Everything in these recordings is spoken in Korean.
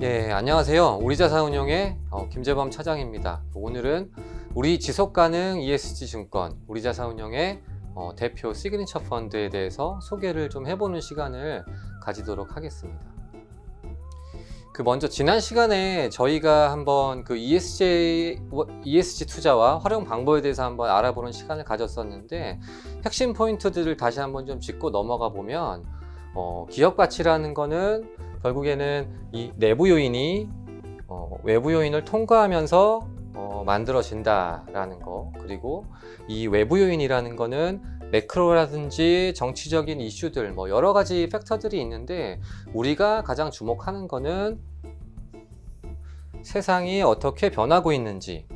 예, 안녕하세요. 우리자산운용의 김재범 차장입니다. 오늘은 우리 지속가능 ESG 증권 우리자산운용의 대표 시그니처 펀드에 대해서 소개를 좀 해보는 시간을 가지도록 하겠습니다. 먼저 지난 시간에 저희가 한번 ESG 투자와 활용 방법에 대해서 한번 알아보는 시간을 가졌었는데, 핵심 포인트들을 다시 한번 좀 짚고 넘어가 보면 기업 가치라는 거는 결국에는 이 내부 요인이 외부 요인을 통과하면서 만들어진다라는 거, 그리고 이 외부 요인이라는 거는 매크로라든지 정치적인 이슈들, 여러 가지 팩터들이 있는데, 우리가 가장 주목하는 거는 세상이 어떻게 변하고 있는지,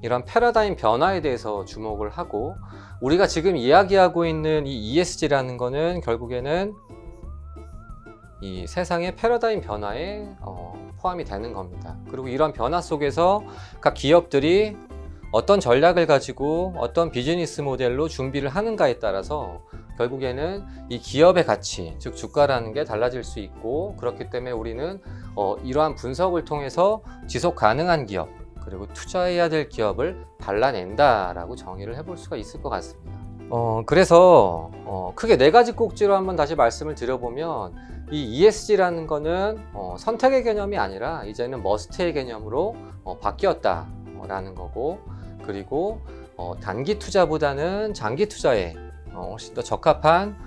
이런 패러다임 변화에 대해서 주목을 하고, 우리가 지금 이야기하고 있는 이 ESG라는 거는 결국에는 이 세상의 패러다임 변화에 포함이 되는 겁니다. 그리고 이런 변화 속에서 각 기업들이 어떤 전략을 가지고 어떤 비즈니스 모델로 준비를 하는가에 따라서 결국에는 이 기업의 가치, 즉 주가라는 게 달라질 수 있고, 그렇기 때문에 우리는 이러한 분석을 통해서 지속 가능한 기업, 그리고 투자해야 될 기업을 발라낸다라고 정의를 해볼 수가 있을 것 같습니다. 그래서 크게 네 가지 꼭지로 한번 다시 말씀을 드려보면, 이 ESG라는 거는 선택의 개념이 아니라 이제는 머스트의 개념으로 바뀌었다라는 거고, 그리고 단기 투자보다는 장기 투자에 훨씬 더 적합한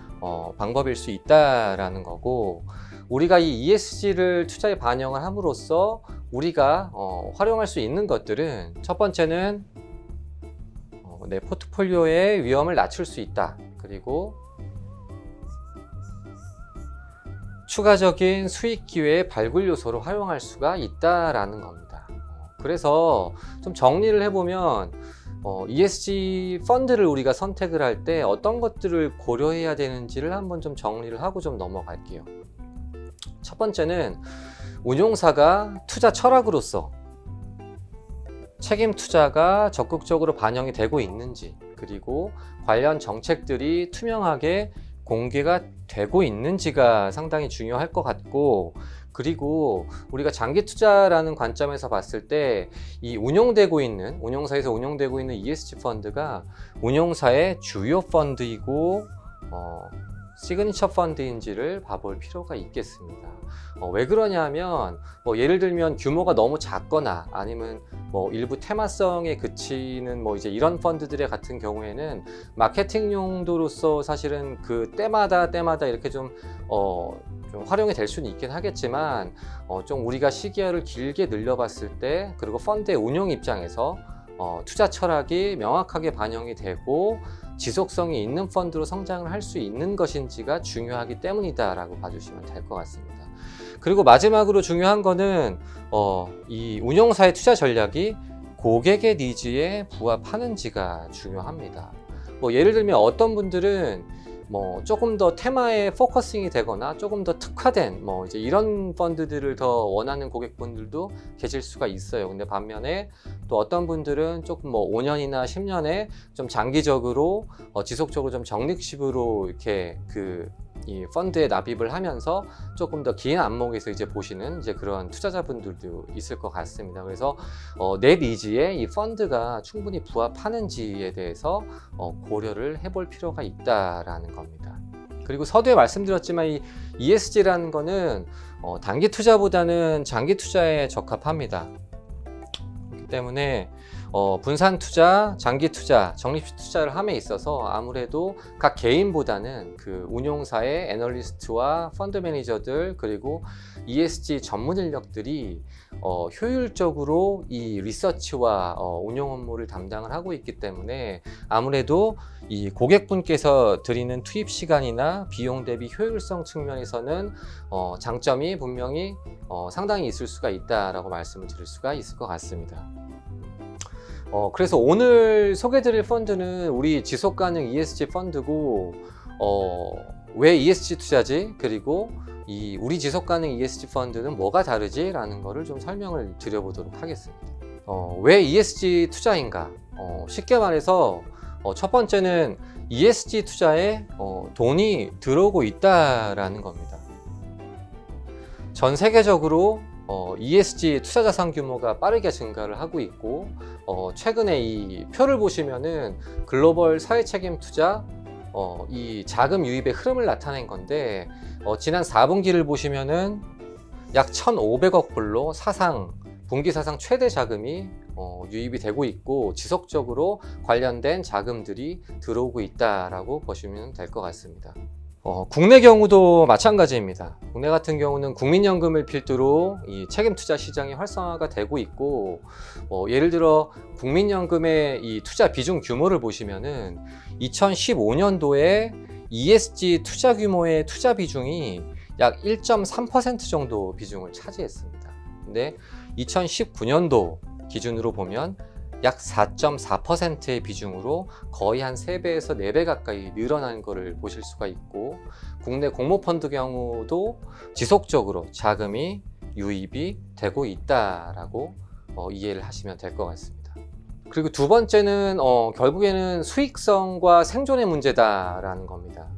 방법일 수 있다라는 거고, 우리가 이 ESG를 투자에 반영을 함으로써 우리가 활용할 수 있는 것들은, 첫 번째는 내 포트폴리오의 위험을 낮출 수 있다. 그리고 추가적인 수익 기회의 발굴 요소로 활용할 수가 있다라는 겁니다. 그래서 좀 정리를 해보면 ESG 펀드를 우리가 선택을 할 때 어떤 것들을 고려해야 되는지를 한번 좀 정리를 하고 좀 넘어갈게요. 첫 번째는 운용사가 투자 철학으로서 책임 투자가 적극적으로 반영이 되고 있는지, 그리고 관련 정책들이 투명하게 공개가 되고 있는지가 상당히 중요할 것 같고, 그리고 우리가 장기 투자라는 관점에서 봤을 때 이 운용사에서 운용되고 있는 ESG 펀드가 운용사의 주요 펀드이고 시그니처 펀드인지를 봐볼 필요가 있겠습니다. 왜 그러냐면 예를 들면 규모가 너무 작거나 아니면 일부 테마성에 그치는 이제 이런 펀드들의 같은 경우에는 마케팅 용도로서 사실은 때마다 이렇게 좀 활용이 될 수는 있긴 하겠지만, 좀 우리가 시기를 길게 늘려봤을 때, 그리고 펀드의 운용 입장에서 투자 철학이 명확하게 반영이 되고 지속성이 있는 펀드로 성장을 할 수 있는 것인지가 중요하기 때문이다라고 봐주시면 될 것 같습니다. 그리고 마지막으로 중요한 거는 이 운용사의 투자 전략이 고객의 니즈에 부합하는지가 중요합니다. 예를 들면 어떤 분들은 조금 더 테마에 포커싱이 되거나 조금 더 특화된 이제 이런 펀드들을 더 원하는 고객분들도 계실 수가 있어요. 근데 반면에 또 어떤 분들은 조금 5년이나 10년에 좀 장기적으로 지속적으로 좀 적립식으로 이렇게 이 펀드에 납입을 하면서 조금 더 긴 안목에서 이제 보시는 이제 그런 투자자분들도 있을 것 같습니다. 그래서 내 니즈에 이 펀드가 충분히 부합하는지에 대해서 고려를 해볼 필요가 있다라는 겁니다. 그리고 서두에 말씀드렸지만 이 ESG라는 거는 단기 투자보다는 장기 투자에 적합합니다. 그렇기 때문에 분산 투자, 장기 투자, 적립식 투자를 함에 있어서 아무래도 각 개인보다는 운용사의 애널리스트와 펀드 매니저들, 그리고 ESG 전문 인력들이 효율적으로 이 리서치와 운용 업무를 담당을 하고 있기 때문에 아무래도 이 고객분께서 드리는 투입 시간이나 비용 대비 효율성 측면에서는 장점이 분명히 상당히 있을 수가 있다라고 말씀을 드릴 수가 있을 것 같습니다. 그래서 오늘 소개드릴 펀드는 우리 지속가능 ESG 펀드고, 왜 ESG 투자지? 그리고 우리 지속가능 ESG 펀드는 뭐가 다르지? 라는 거를 좀 설명을 드려보도록 하겠습니다. 왜 ESG 투자인가? 쉽게 말해서 첫 번째는 ESG 투자에 돈이 들어오고 있다라는 겁니다. 전 세계적으로 ESG 투자 자산 규모가 빠르게 증가를 하고 있고, 최근에 이 표를 보시면은 글로벌 사회 책임 투자 이 자금 유입의 흐름을 나타낸 건데, 지난 4분기를 보시면은 약 1,500억 불로 분기 사상 최대 자금이 유입이 되고 있고, 지속적으로 관련된 자금들이 들어오고 있다라고 보시면 될 것 같습니다. 국내 경우도 마찬가지입니다. 국내 같은 경우는 국민연금을 필두로 이 책임 투자 시장이 활성화가 되고 있고, 예를 들어 국민연금의 이 투자 비중 규모를 보시면은 2015년도에 ESG 투자 규모의 투자 비중이 약 1.3% 정도 비중을 차지했습니다. 근데 2019년도 기준으로 보면 약 4.4%의 비중으로 거의 한 3배에서 4배 가까이 늘어난 것을 보실 수가 있고, 국내 공모펀드 경우도 지속적으로 자금이 유입이 되고 있다라고 이해를 하시면 될 것 같습니다. 그리고 두 번째는 결국에는 수익성과 생존의 문제다라는 겁니다.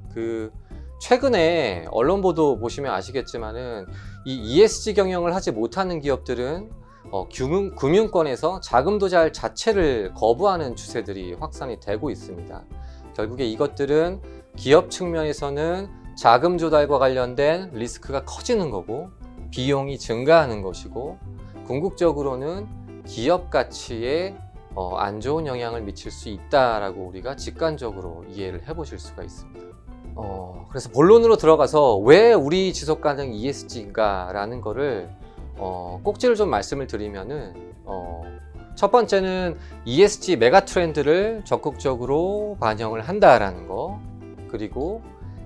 최근에 언론 보도 보시면 아시겠지만은 이 ESG 경영을 하지 못하는 기업들은 금융권에서 자금 도달 자체를 거부하는 추세들이 확산이 되고 있습니다. 결국에 이것들은 기업 측면에서는 자금 조달과 관련된 리스크가 커지는 거고, 비용이 증가하는 것이고, 궁극적으로는 기업 가치에 안 좋은 영향을 미칠 수 있다라고 우리가 직관적으로 이해를 해보실 수가 있습니다. 그래서 본론으로 들어가서 왜 우리 지속가능 ESG인가라는 거를 꼭지를 좀 말씀을 드리면은, 첫 번째는 ESG 메가 트렌드를 적극적으로 반영을 한다라는 거, 그리고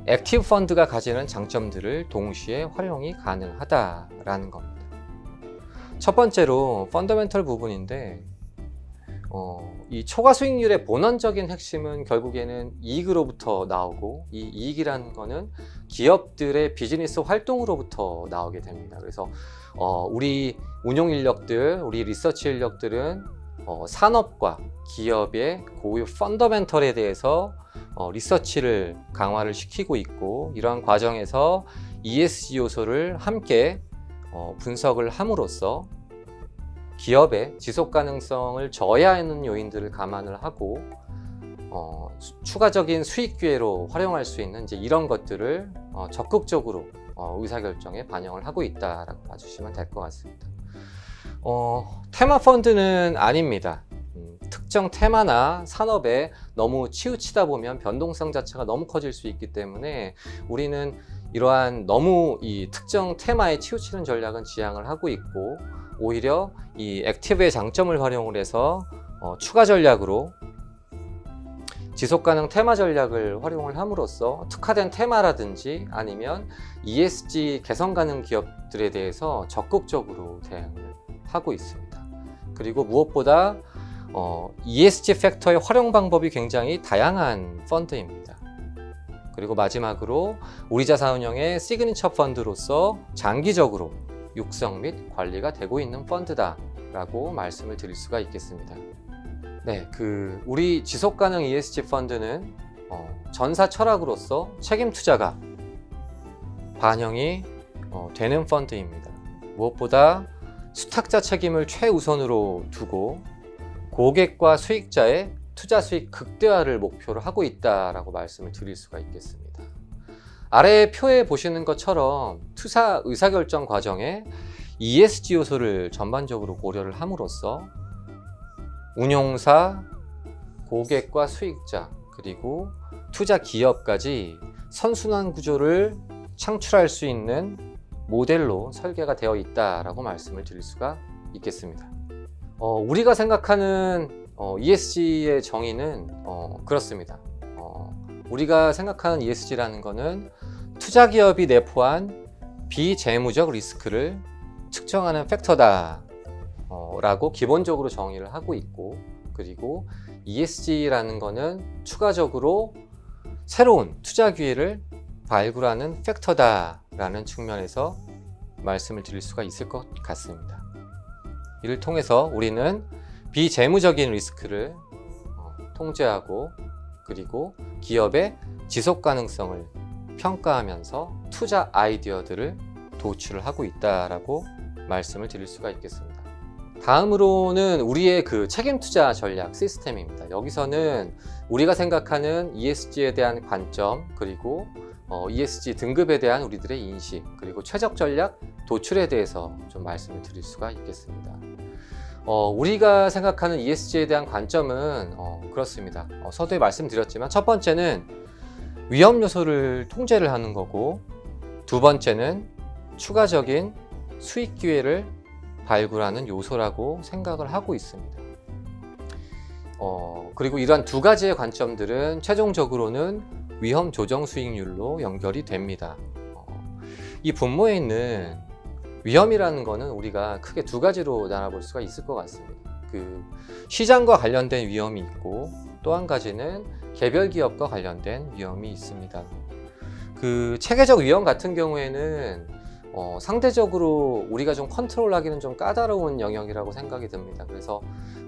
액티브 펀드가 가지는 장점들을 동시에 활용이 가능하다라는 겁니다. 첫 번째로 펀더멘털 부분인데, 이 초과 수익률의 본원적인 핵심은 결국에는 이익으로부터 나오고, 이 이익이라는 거는 기업들의 비즈니스 활동으로부터 나오게 됩니다. 그래서 우리 운용 인력들, 우리 리서치 인력들은 산업과 기업의 고유 펀더멘털에 대해서 리서치를 강화를 시키고 있고, 이러한 과정에서 ESG 요소를 함께 분석을 함으로써 기업의 지속 가능성을 저해하는 요인들을 감안을 하고 추가적인 수익 기회로 활용할 수 있는 이제 이런 것들을 적극적으로 의사결정에 반영을 하고 있다라고 봐주시면 될 것 같습니다. 테마 펀드는 아닙니다. 특정 테마나 산업에 너무 치우치다 보면 변동성 자체가 너무 커질 수 있기 때문에 우리는 이러한 너무 이 특정 테마에 치우치는 전략은 지향을 하고 있고, 오히려 이 액티브의 장점을 활용을 해서 추가 전략으로 지속가능 테마 전략을 활용을 함으로써 특화된 테마라든지 아니면 ESG 개선 가능 기업들에 대해서 적극적으로 대응을 하고 있습니다. 그리고 무엇보다 ESG 팩터의 활용 방법이 굉장히 다양한 펀드입니다. 그리고 마지막으로 우리 자산운용의 시그니처 펀드로서 장기적으로 육성 및 관리가 되고 있는 펀드다라고 말씀을 드릴 수가 있겠습니다. 네, 우리 지속가능 ESG 펀드는 전사 철학으로서 책임 투자가 반영이 되는 펀드입니다. 무엇보다 수탁자 책임을 최우선으로 두고 고객과 수익자의 투자 수익 극대화를 목표로 하고 있다라고 말씀을 드릴 수가 있겠습니다. 아래 표에 보시는 것처럼 투자 의사결정 과정에 ESG 요소를 전반적으로 고려를 함으로써 운용사, 고객과 수익자, 그리고 투자 기업까지 선순환 구조를 창출할 수 있는 모델로 설계가 되어 있다라고 말씀을 드릴 수가 있겠습니다. 우리가 생각하는 ESG의 정의는 그렇습니다. 우리가 생각하는 ESG라는 것은 투자 기업이 내포한 비재무적 리스크를 측정하는 팩터다 라고 기본적으로 정의를 하고 있고, 그리고 ESG라는 것은 추가적으로 새로운 투자 기회를 발굴하는 팩터다 라는 측면에서 말씀을 드릴 수가 있을 것 같습니다. 이를 통해서 우리는 비재무적인 리스크를 통제하고 그리고 기업의 지속 가능성을 평가하면서 투자 아이디어들을 도출을 하고 있다라고 말씀을 드릴 수가 있겠습니다. 다음으로는 우리의 그 책임 투자 전략 시스템입니다. 여기서는 우리가 생각하는 ESG에 대한 관점, 그리고 ESG 등급에 대한 우리들의 인식, 그리고 최적 전략 도출에 대해서 좀 말씀을 드릴 수가 있겠습니다. 우리가 생각하는 ESG에 대한 관점은 그렇습니다. 서두에 말씀드렸지만 첫 번째는 위험 요소를 통제를 하는 거고, 두 번째는 추가적인 수익 기회를 발굴하는 요소라고 생각을 하고 있습니다. 그리고 이러한 두 가지의 관점들은 최종적으로는 위험 조정 수익률로 연결이 됩니다. 이 분모에 있는 위험이라는 거는 우리가 크게 두 가지로 나눠볼 수가 있을 것 같습니다. 그 시장과 관련된 위험이 있고, 또 한 가지는 개별 기업과 관련된 위험이 있습니다. 그 체계적 위험 같은 경우에는 상대적으로 우리가 좀 컨트롤하기는 좀 까다로운 영역이라고 생각이 듭니다. 그래서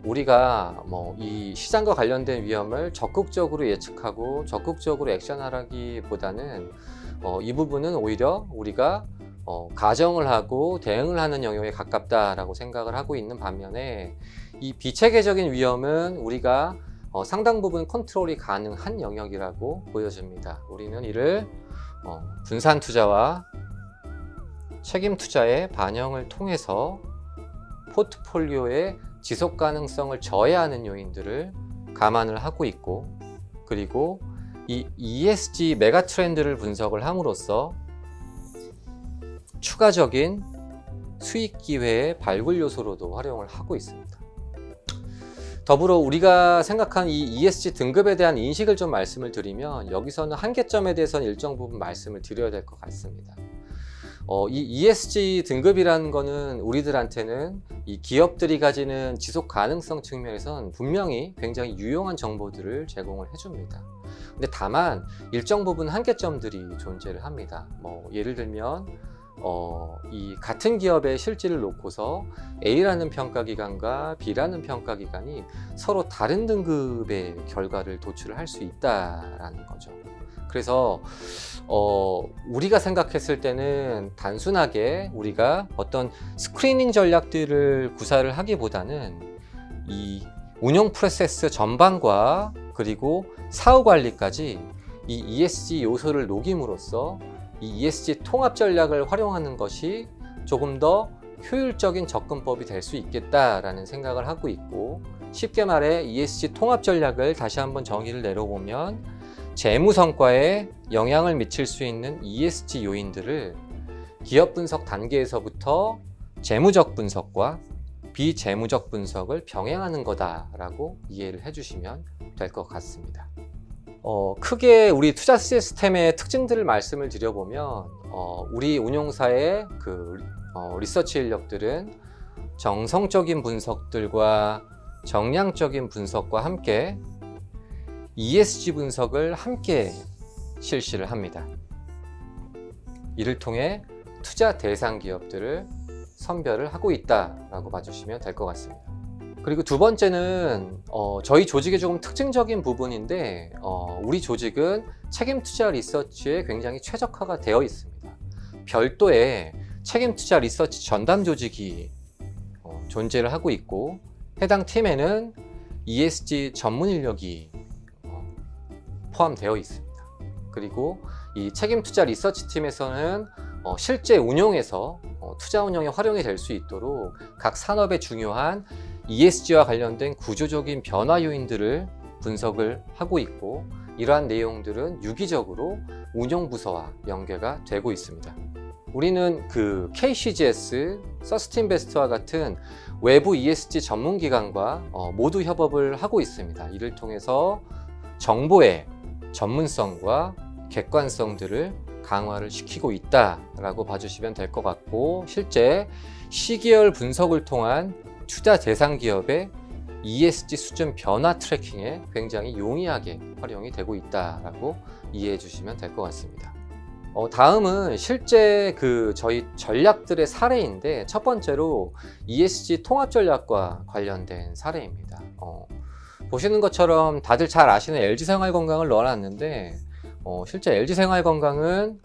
우리가 이 시장과 관련된 위험을 적극적으로 예측하고 적극적으로 액션하기보다는 이 부분은 오히려 우리가 가정을 하고 대응을 하는 영역에 가깝다라고 생각을 하고 있는 반면에, 이 비체계적인 위험은 우리가 상당 부분 컨트롤이 가능한 영역이라고 보여집니다. 우리는 이를 분산 투자와 책임 투자의 반영을 통해서 포트폴리오의 지속 가능성을 저해하는 요인들을 감안을 하고 있고, 그리고 이 ESG 메가 트렌드를 분석을 함으로써 추가적인 수익 기회의 발굴 요소로도 활용을 하고 있습니다. 더불어 우리가 생각한 이 ESG 등급에 대한 인식을 좀 말씀을 드리면, 여기서는 한계점에 대해서는 일정 부분 말씀을 드려야 될 것 같습니다. 이 ESG 등급이라는 거는 우리들한테는 이 기업들이 가지는 지속 가능성 측면에선 분명히 굉장히 유용한 정보들을 제공을 해줍니다. 근데 다만 일정 부분 한계점들이 존재를 합니다. 예를 들면 이 같은 기업의 실질을 놓고서 A라는 평가기관과 B라는 평가기관이 서로 다른 등급의 결과를 도출을 할 수 있다라는 거죠. 그래서 우리가 생각했을 때는 단순하게 우리가 어떤 스크리닝 전략들을 구사를 하기보다는 이 운용 프로세스 전반과 그리고 사후 관리까지 이 ESG 요소를 녹임으로써 이 ESG 통합 전략을 활용하는 것이 조금 더 효율적인 접근법이 될 수 있겠다라는 생각을 하고 있고, 쉽게 말해 ESG 통합 전략을 다시 한번 정의를 내려보면 재무 성과에 영향을 미칠 수 있는 ESG 요인들을 기업 분석 단계에서부터 재무적 분석과 비재무적 분석을 병행하는 거다라고 이해를 해주시면 될 것 같습니다. 크게 우리 투자 시스템의 특징들을 말씀을 드려보면, 우리 운용사의 그 리서치 인력들은 정성적인 분석들과 정량적인 분석과 함께 ESG 분석을 함께 실시를 합니다. 이를 통해 투자 대상 기업들을 선별을 하고 있다라고 봐주시면 될 것 같습니다. 그리고 두 번째는 저희 조직의 조금 특징적인 부분인데, 우리 조직은 책임 투자 리서치에 굉장히 최적화가 되어 있습니다. 별도의 책임 투자 리서치 전담 조직이 존재를 하고 있고, 해당 팀에는 ESG 전문 인력이 포함되어 있습니다. 그리고 이 책임 투자 리서치 팀에서는 실제 운용에서 투자 운영에 활용이 될 수 있도록 각 산업의 중요한 ESG와 관련된 구조적인 변화 요인들을 분석을 하고 있고, 이러한 내용들은 유기적으로 운용 부서와 연계가 되고 있습니다. 우리는 그 KCGS, 서스틴베스트와 같은 외부 ESG 전문기관과 모두 협업을 하고 있습니다. 이를 통해서 정보의 전문성과 객관성들을 강화를 시키고 있다라고 봐주시면 될 것 같고, 실제 시계열 분석을 통한 투자 대상 기업의 ESG 수준 변화 트래킹에 굉장히 용이하게 활용이 되고 있다라고 이해해 주시면 될 것 같습니다. 다음은 실제 저희 전략들의 사례인데, 첫 번째로 ESG 통합 전략과 관련된 사례입니다. 보시는 것처럼 다들 잘 아시는 LG생활건강을 넣어놨는데, 실제 LG생활건강은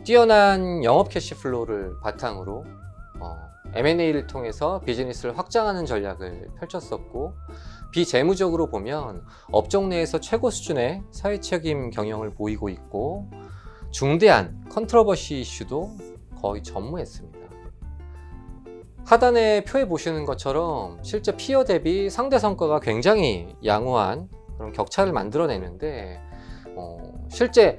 뛰어난 영업 캐시플로우를 바탕으로 M&A를 통해서 비즈니스를 확장하는 전략을 펼쳤었고, 비재무적으로 보면 업종 내에서 최고 수준의 사회책임 경영을 보이고 있고, 중대한 컨트러버시 이슈도 거의 전무했습니다. 하단의 표에 보시는 것처럼 실제 피어 대비 상대 성과가 굉장히 양호한 그런 격차를 만들어내는데, 실제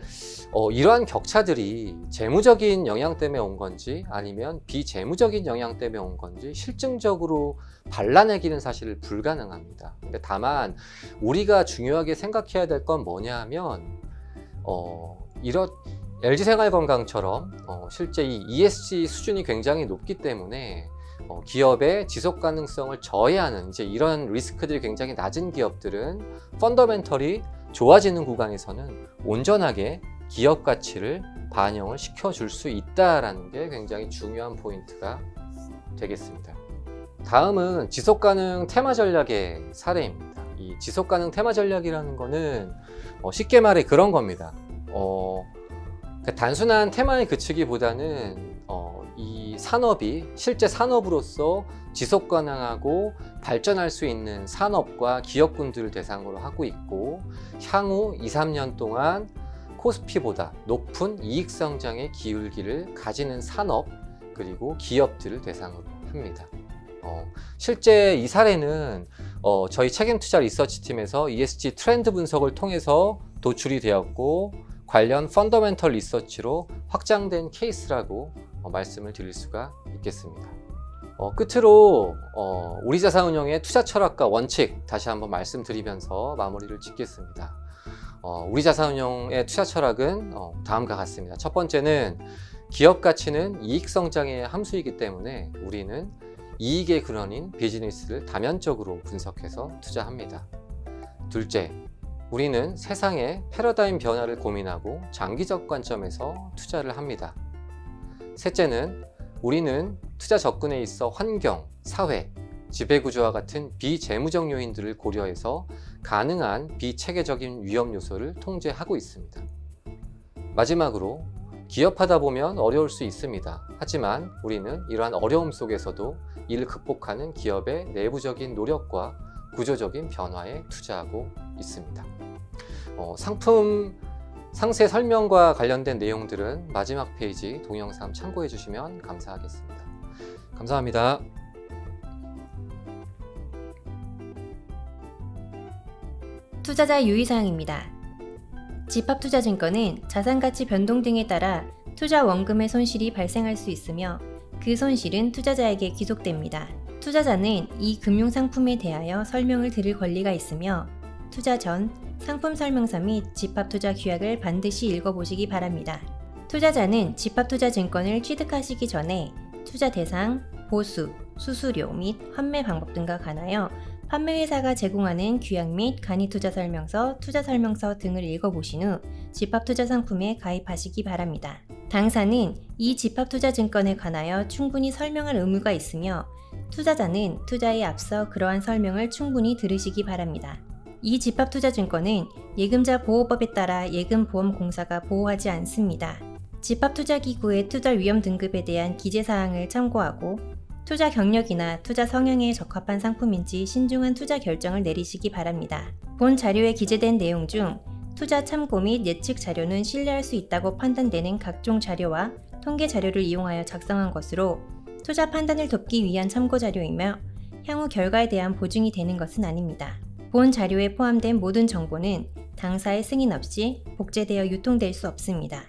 이러한 격차들이 재무적인 영향 때문에 온 건지 아니면 비재무적인 영향 때문에 온 건지 실증적으로 발라내기는 사실 불가능합니다. 근데 다만 우리가 중요하게 생각해야 될 건 뭐냐 하면, 이런 LG생활건강처럼 실제 이 ESG 수준이 굉장히 높기 때문에 기업의 지속 가능성을 저해하는 이런 리스크들이 굉장히 낮은 기업들은 펀더멘털이 좋아지는 구간에서는 온전하게 기업 가치를 반영을 시켜줄 수 있다는 게 굉장히 중요한 포인트가 되겠습니다. 다음은 지속가능 테마 전략의 사례입니다. 이 지속가능 테마 전략이라는 거는 쉽게 말해 그런 겁니다. 단순한 테마에 그치기보다는 이 산업이 실제 산업으로서 지속 가능하고 발전할 수 있는 산업과 기업군들을 대상으로 하고 있고, 향후 2, 3년 동안 코스피보다 높은 이익 성장의 기울기를 가지는 산업 그리고 기업들을 대상으로 합니다. 실제 이 사례는 저희 책임투자 리서치팀에서 ESG 트렌드 분석을 통해서 도출이 되었고, 관련 펀더멘털 리서치로 확장된 케이스라고 말씀을 드릴 수가 있겠습니다. 끝으로 우리 자산운용의 투자 철학과 원칙 다시 한번 말씀드리면서 마무리를 짓겠습니다. 우리 자산운용의 투자 철학은 다음과 같습니다. 첫 번째는 기업 가치는 이익 성장의 함수이기 때문에 우리는 이익의 근원인 비즈니스를 다면적으로 분석해서 투자합니다. 둘째, 우리는 세상의 패러다임 변화를 고민하고 장기적 관점에서 투자를 합니다. 셋째는 우리는 투자 접근에 있어 환경, 사회, 지배구조와 같은 비재무적 요인들을 고려해서 가능한 비체계적인 위험 요소를 통제하고 있습니다. 마지막으로 기업하다 보면 어려울 수 있습니다. 하지만 우리는 이러한 어려움 속에서도 이를 극복하는 기업의 내부적인 노력과 구조적인 변화에 투자하고 있습니다. 상품 상세 설명과 관련된 내용들은 마지막 페이지 동영상 참고해 주시면 감사하겠습니다. 감사합니다. 투자자 유의사항입니다. 집합투자증권은 자산가치 변동 등에 따라 투자 원금의 손실이 발생할 수 있으며 그 손실은 투자자에게 귀속됩니다. 투자자는 이 금융상품에 대하여 설명을 들을 권리가 있으며 투자 전 상품 설명서 및 집합투자 규약을 반드시 읽어보시기 바랍니다. 투자자는 집합투자증권을 취득하시기 전에 투자 대상, 보수, 수수료 및 환매 방법 등과 관하여 판매회사가 제공하는 규약 및 간이투자 설명서, 투자 설명서 등을 읽어보신 후 집합투자 상품에 가입하시기 바랍니다. 당사는 이 집합투자증권에 관하여 충분히 설명할 의무가 있으며 투자자는 투자에 앞서 그러한 설명을 충분히 들으시기 바랍니다. 이 집합투자증권은 예금자 보호법에 따라 예금보험공사가 보호하지 않습니다. 집합투자기구의 투자 위험 등급에 대한 기재사항을 참고하고 투자 경력이나 투자 성향에 적합한 상품인지 신중한 투자 결정을 내리시기 바랍니다. 본 자료에 기재된 내용 중 투자 참고 및 예측 자료는 신뢰할 수 있다고 판단되는 각종 자료와 통계 자료를 이용하여 작성한 것으로 투자 판단을 돕기 위한 참고 자료이며 향후 결과에 대한 보증이 되는 것은 아닙니다. 본 자료에 포함된 모든 정보는 당사의 승인 없이 복제되어 유통될 수 없습니다.